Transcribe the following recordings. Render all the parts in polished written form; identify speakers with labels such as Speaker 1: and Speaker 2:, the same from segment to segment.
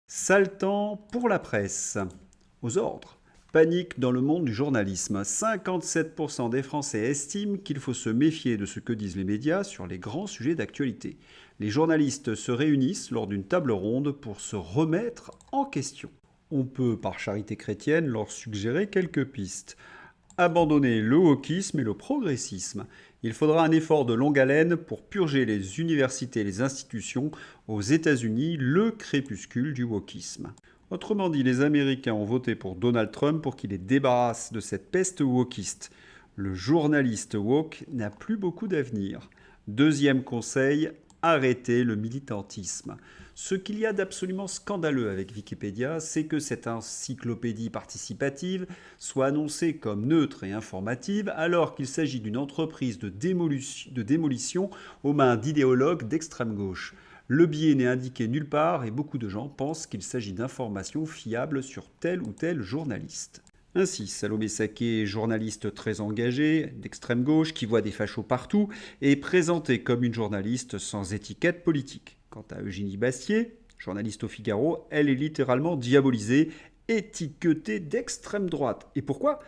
Speaker 1: Sale temps pour la presse. Aux ordres. Panique dans le monde du journalisme. 57% des Français estiment qu'il faut se méfier de ce que disent les médias sur les grands sujets d'actualité. Les journalistes se réunissent lors d'une table ronde pour se remettre en question. On peut, par charité chrétienne, leur suggérer quelques pistes. Abandonner le wokisme et le progressisme. Il faudra un effort de longue haleine pour purger les universités et les institutions. Aux États-Unis, le crépuscule du wokisme. Autrement dit, les Américains ont voté pour Donald Trump pour qu'il les débarrasse de cette peste wokiste. Le journaliste woke n'a plus beaucoup d'avenir. Deuxième conseil, arrêtez le militantisme. Ce qu'il y a d'absolument scandaleux avec Wikipédia, c'est que cette encyclopédie participative soit annoncée comme neutre et informative alors qu'il s'agit d'une entreprise de démolition aux mains d'idéologues d'extrême gauche. Le biais n'est indiqué nulle part et beaucoup de gens pensent qu'il s'agit d'informations fiables sur tel ou tel journaliste. Ainsi, Salomé Saké, journaliste très engagée, d'extrême gauche, qui voit des fachos partout, est présentée comme une journaliste sans étiquette politique. Quant à Eugénie Bastier, journaliste au Figaro, elle est littéralement diabolisée, étiquetée d'extrême droite. Et pourquoi ?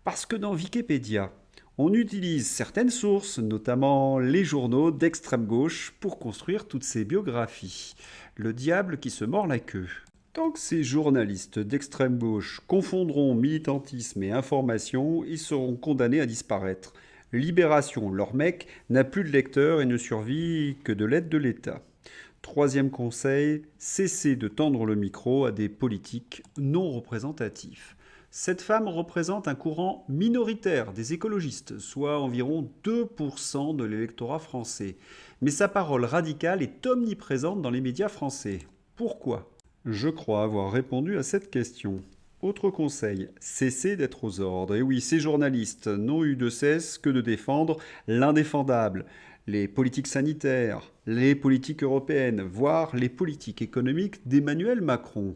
Speaker 1: Parce que dans Wikipédia, on utilise certaines sources, notamment les journaux d'extrême gauche, pour construire toutes ces biographies. Le diable qui se mord la queue. Tant que ces journalistes d'extrême gauche confondront militantisme et information, ils seront condamnés à disparaître. Libération, leur mec, n'a plus de lecteurs et ne survit que de l'aide de l'État. Troisième conseil, cessez de tendre le micro à des politiques non représentatifs. Cette femme représente un courant minoritaire des écologistes, soit environ 2% de l'électorat français. Mais sa parole radicale est omniprésente dans les médias français. Pourquoi ? Je crois avoir répondu à cette question. Autre conseil, cessez d'être aux ordres. Et oui, ces journalistes n'ont eu de cesse que de défendre l'indéfendable. Les politiques sanitaires, les politiques européennes, voire les politiques économiques d'Emmanuel Macron.